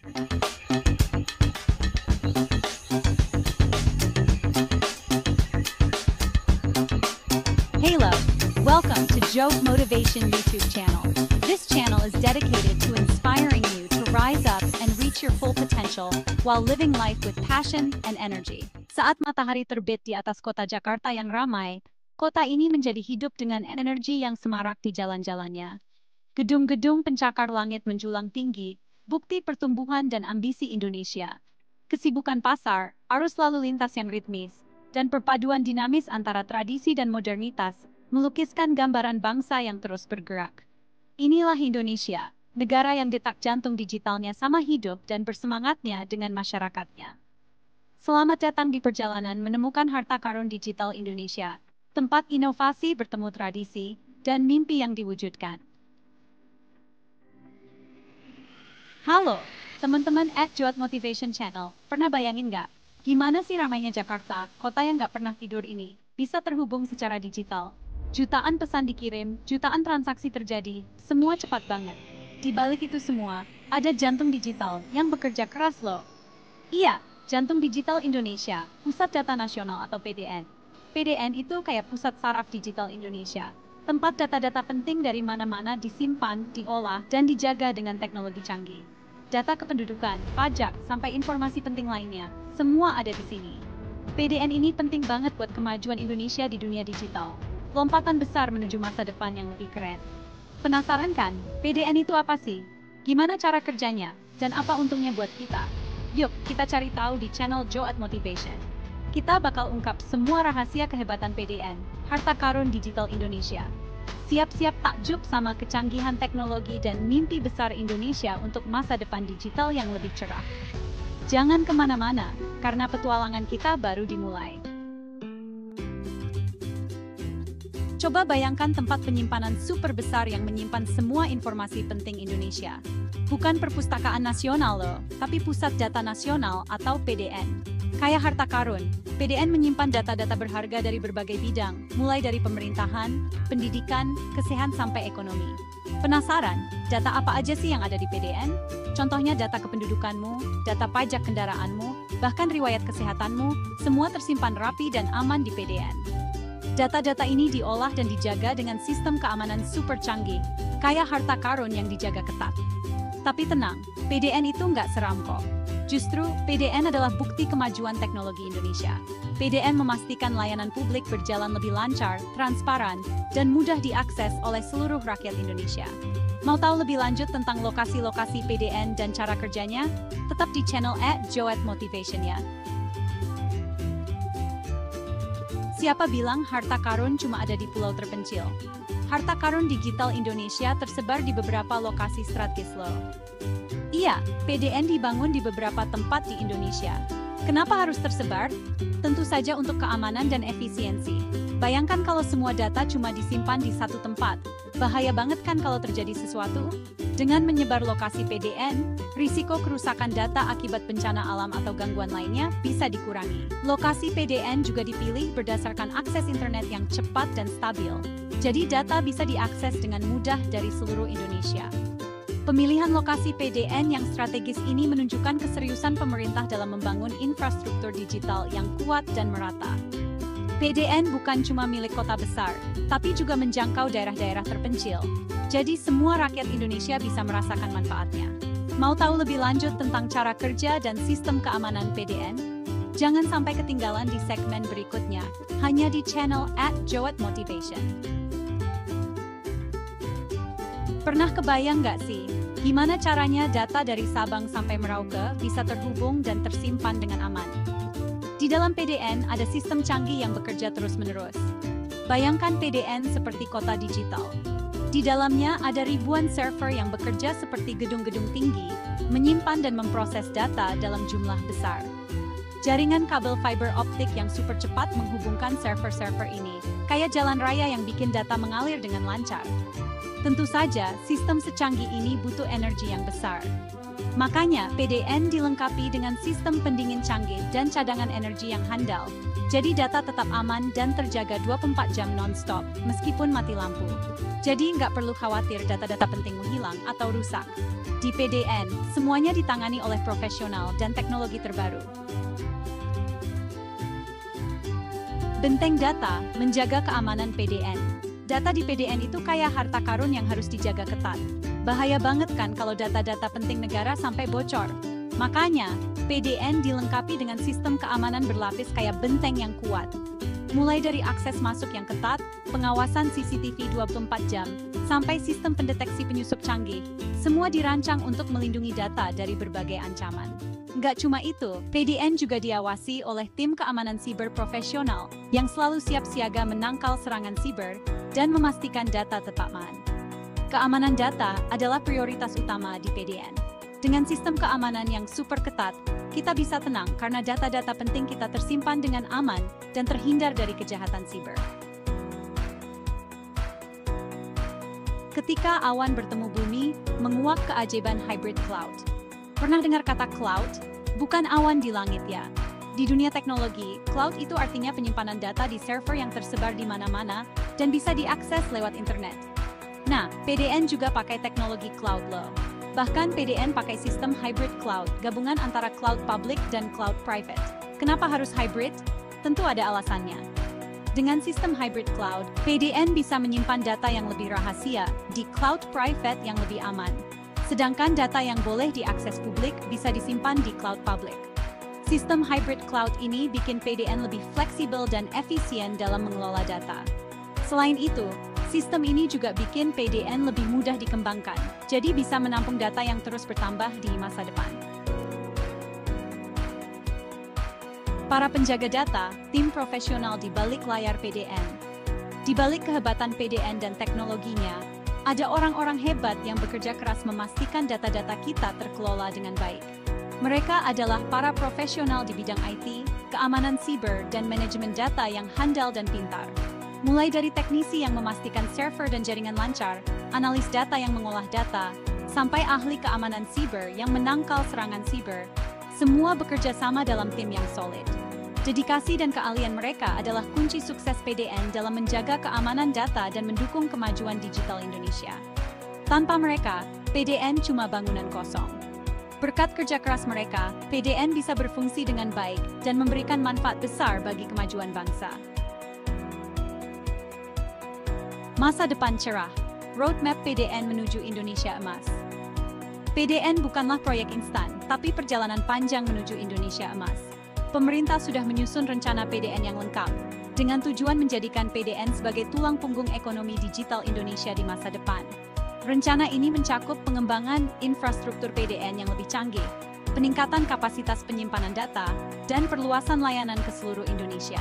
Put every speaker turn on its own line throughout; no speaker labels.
Hello, welcome to Joe Motivation YouTube channel. This channel is dedicated to inspiring you to rise up and reach your full potential while living life with passion and energy. Saat matahari terbit di atas kota Jakarta yang ramai, kota ini menjadi hidup dengan energi yang semarak di jalan-jalannya. Gedung-gedung pencakar langit menjulang tinggi, bukti pertumbuhan dan ambisi Indonesia. Kesibukan pasar, arus lalu lintas yang ritmis, dan perpaduan dinamis antara tradisi dan modernitas melukiskan gambaran bangsa yang terus bergerak. Inilah Indonesia, negara yang detak jantung digitalnya sama hidup dan bersemangatnya dengan masyarakatnya. Selamat datang di perjalanan menemukan harta karun digital Indonesia, tempat inovasi bertemu tradisi dan mimpi yang diwujudkan. Halo, teman-teman @Joat Motivation Channel. Pernah bayangin nggak? Gimana sih ramainya Jakarta, kota yang nggak pernah tidur ini, bisa terhubung secara digital? Jutaan pesan dikirim, jutaan transaksi terjadi, semua cepat banget. Di balik itu semua, ada jantung digital yang bekerja keras loh. Iya, Jantung Digital Indonesia, Pusat Data Nasional atau PDN. PDN itu kayak pusat saraf digital Indonesia. Tempat data-data penting dari mana-mana disimpan, diolah, dan dijaga dengan teknologi canggih. Data kependudukan, pajak, sampai informasi penting lainnya, semua ada di sini. PDN ini penting banget buat kemajuan Indonesia di dunia digital. Lompatan besar menuju masa depan yang lebih keren. Penasaran kan? PDN itu apa sih? Gimana cara kerjanya? Dan apa untungnya buat kita? Yuk, kita cari tahu di channel Joat Motivation. Kita bakal ungkap semua rahasia kehebatan PDN, harta karun digital Indonesia. Siap-siap takjub sama kecanggihan teknologi dan mimpi besar Indonesia untuk masa depan digital yang lebih cerah. Jangan kemana-mana, karena petualangan kita baru dimulai. Coba bayangkan tempat penyimpanan super besar yang menyimpan semua informasi penting Indonesia. Bukan perpustakaan nasional loh, tapi Pusat Data Nasional atau PDN. Kayak harta karun, PDN menyimpan data-data berharga dari berbagai bidang, mulai dari pemerintahan, pendidikan, kesehatan sampai ekonomi. Penasaran, data apa aja sih yang ada di PDN? Contohnya data kependudukanmu, data pajak kendaraanmu, bahkan riwayat kesehatanmu, semua tersimpan rapi dan aman di PDN. Data-data ini diolah dan dijaga dengan sistem keamanan super canggih, kayak harta karun yang dijaga ketat. Tapi tenang, PDN itu nggak seram kok. Justru, PDN adalah bukti kemajuan teknologi Indonesia. PDN memastikan layanan publik berjalan lebih lancar, transparan, dan mudah diakses oleh seluruh rakyat Indonesia. Mau tahu lebih lanjut tentang lokasi-lokasi PDN dan cara kerjanya? Tetap di channel @Joat Motivation ya. Siapa bilang harta karun cuma ada di pulau terpencil? Harta karun digital Indonesia tersebar di beberapa lokasi strategis loh. Iya, PDN dibangun di beberapa tempat di Indonesia. Kenapa harus tersebar? Tentu saja untuk keamanan dan efisiensi. Bayangkan kalau semua data cuma disimpan di satu tempat. Bahaya banget kan kalau terjadi sesuatu? Dengan menyebar lokasi PDN, risiko kerusakan data akibat bencana alam atau gangguan lainnya bisa dikurangi. Lokasi PDN juga dipilih berdasarkan akses internet yang cepat dan stabil. Jadi data bisa diakses dengan mudah dari seluruh Indonesia. Pemilihan lokasi PDN yang strategis ini menunjukkan keseriusan pemerintah dalam membangun infrastruktur digital yang kuat dan merata. PDN bukan cuma milik kota besar, tapi juga menjangkau daerah-daerah terpencil. Jadi semua rakyat Indonesia bisa merasakan manfaatnya. Mau tahu lebih lanjut tentang cara kerja dan sistem keamanan PDN? Jangan sampai ketinggalan di segmen berikutnya, hanya di channel @Joat Motivation. Pernah kebayang nggak sih, gimana caranya data dari Sabang sampai Merauke bisa terhubung dan tersimpan dengan aman? Di dalam PDN ada sistem canggih yang bekerja terus-menerus. Bayangkan PDN seperti kota digital. Di dalamnya ada ribuan server yang bekerja seperti gedung-gedung tinggi, menyimpan dan memproses data dalam jumlah besar. Jaringan kabel fiber optik yang super cepat menghubungkan server-server ini, kayak jalan raya yang bikin data mengalir dengan lancar. Tentu saja, sistem secanggih ini butuh energi yang besar. Makanya, PDN dilengkapi dengan sistem pendingin canggih dan cadangan energi yang handal. Jadi data tetap aman dan terjaga 24 jam non-stop, meskipun mati lampu. Jadi nggak perlu khawatir data-data pentingmu hilang atau rusak. Di PDN, semuanya ditangani oleh profesional dan teknologi terbaru. Benteng data menjaga keamanan PDN. Data di PDN itu kayak harta karun yang harus dijaga ketat. Bahaya banget kan kalau data-data penting negara sampai bocor. Makanya, PDN dilengkapi dengan sistem keamanan berlapis kayak benteng yang kuat. Mulai dari akses masuk yang ketat, pengawasan CCTV 24 jam, sampai sistem pendeteksi penyusup canggih, semua dirancang untuk melindungi data dari berbagai ancaman. Nggak cuma itu, PDN juga diawasi oleh tim keamanan siber profesional yang selalu siap siaga menangkal serangan siber dan memastikan data tetap aman. Keamanan data adalah prioritas utama di PDN. Dengan sistem keamanan yang super ketat, kita bisa tenang karena data-data penting kita tersimpan dengan aman dan terhindar dari kejahatan siber. Ketika awan bertemu bumi, menguak keajaiban hybrid cloud. Pernah dengar kata cloud? Bukan awan di langit ya. Di dunia teknologi, cloud itu artinya penyimpanan data di server yang tersebar di mana-mana dan bisa diakses lewat internet. Nah, PDN juga pakai teknologi cloud loh. Bahkan PDN pakai sistem hybrid cloud, gabungan antara cloud public dan cloud private. Kenapa harus hybrid? Tentu ada alasannya. Dengan sistem hybrid cloud, PDN bisa menyimpan data yang lebih rahasia di cloud private yang lebih aman. Sedangkan data yang boleh diakses publik bisa disimpan di cloud public. Sistem hybrid cloud ini bikin PDN lebih fleksibel dan efisien dalam mengelola data. Selain itu, sistem ini juga bikin PDN lebih mudah dikembangkan, jadi bisa menampung data yang terus bertambah di masa depan. Para penjaga data, tim profesional di balik layar PDN. Di balik kehebatan PDN dan teknologinya, ada orang-orang hebat yang bekerja keras memastikan data-data kita terkelola dengan baik. Mereka adalah para profesional di bidang IT, keamanan siber, dan manajemen data yang handal dan pintar. Mulai dari teknisi yang memastikan server dan jaringan lancar, analis data yang mengolah data, sampai ahli keamanan siber yang menangkal serangan siber, semua bekerja sama dalam tim yang solid. Dedikasi dan keahlian mereka adalah kunci sukses PDN dalam menjaga keamanan data dan mendukung kemajuan digital Indonesia. Tanpa mereka, PDN cuma bangunan kosong. Berkat kerja keras mereka, PDN bisa berfungsi dengan baik dan memberikan manfaat besar bagi kemajuan bangsa. Masa depan cerah, roadmap PDN menuju Indonesia emas. PDN bukanlah proyek instan, tapi perjalanan panjang menuju Indonesia emas. Pemerintah sudah menyusun rencana PDN yang lengkap, dengan tujuan menjadikan PDN sebagai tulang punggung ekonomi digital Indonesia di masa depan. Rencana ini mencakup pengembangan infrastruktur PDN yang lebih canggih, peningkatan kapasitas penyimpanan data, dan perluasan layanan ke seluruh Indonesia.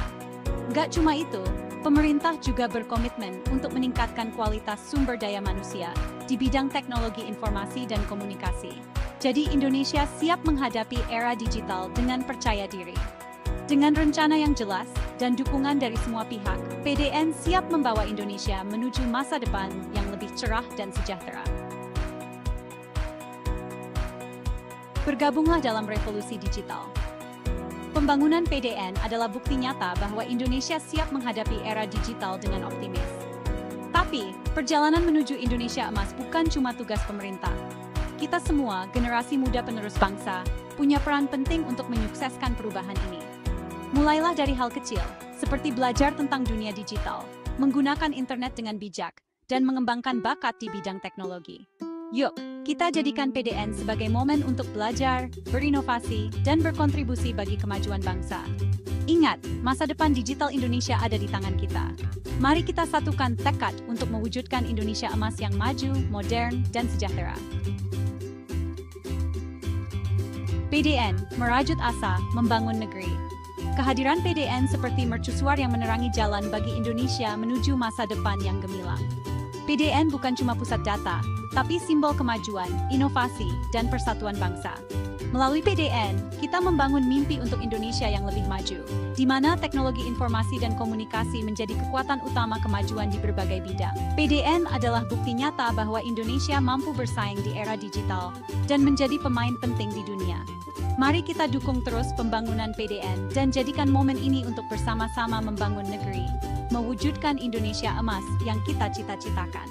Nggak cuma itu, pemerintah juga berkomitmen untuk meningkatkan kualitas sumber daya manusia di bidang teknologi informasi dan komunikasi. Jadi Indonesia siap menghadapi era digital dengan percaya diri. Dengan rencana yang jelas dan dukungan dari semua pihak, PDN siap membawa Indonesia menuju masa depan yang lebih cerah dan sejahtera. Bergabunglah dalam revolusi digital. Pembangunan PDN adalah bukti nyata bahwa Indonesia siap menghadapi era digital dengan optimis. Tapi, perjalanan menuju Indonesia emas bukan cuma tugas pemerintah. Kita semua, generasi muda penerus bangsa, punya peran penting untuk menyukseskan perubahan ini. Mulailah dari hal kecil, seperti belajar tentang dunia digital, menggunakan internet dengan bijak, dan mengembangkan bakat di bidang teknologi. Yuk, kita jadikan PDN sebagai momen untuk belajar, berinovasi, dan berkontribusi bagi kemajuan bangsa. Ingat, masa depan digital Indonesia ada di tangan kita. Mari kita satukan tekad untuk mewujudkan Indonesia emas yang maju, modern, dan sejahtera. PDN, merajut asa, membangun negeri. Kehadiran PDN seperti mercusuar yang menerangi jalan bagi Indonesia menuju masa depan yang gemilang. PDN bukan cuma pusat data, tapi simbol kemajuan, inovasi, dan persatuan bangsa. Melalui PDN, kita membangun mimpi untuk Indonesia yang lebih maju, di mana teknologi informasi dan komunikasi menjadi kekuatan utama kemajuan di berbagai bidang. PDN adalah bukti nyata bahwa Indonesia mampu bersaing di era digital dan menjadi pemain penting di dunia. Mari kita dukung terus pembangunan PDN dan jadikan momen ini untuk bersama-sama membangun negeri, mewujudkan Indonesia emas yang kita cita-citakan.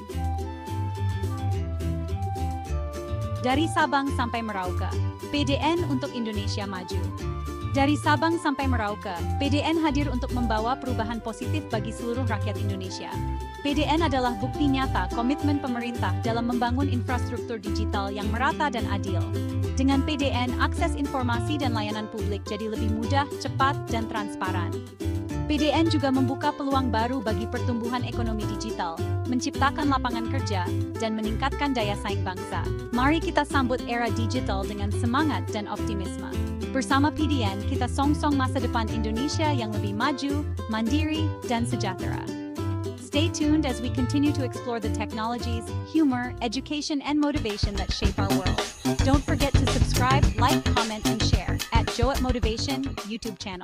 Dari Sabang sampai Merauke, PDN untuk Indonesia maju. Dari Sabang sampai Merauke, PDN hadir untuk membawa perubahan positif bagi seluruh rakyat Indonesia. PDN adalah bukti nyata komitmen pemerintah dalam membangun infrastruktur digital yang merata dan adil. Dengan PDN, akses informasi dan layanan publik jadi lebih mudah, cepat, dan transparan. PDN juga membuka peluang baru bagi pertumbuhan ekonomi digital, menciptakan lapangan kerja, dan meningkatkan daya saing bangsa. Mari kita sambut era digital dengan semangat dan optimisme. Bersama PDN, kita songsong masa depan Indonesia yang lebih maju, mandiri, dan sejahtera. Stay tuned as we continue to explore the technologies, humor, education, and motivation that shape our world. Don't forget to subscribe, like, comment, and share at Joat Motivation YouTube channel.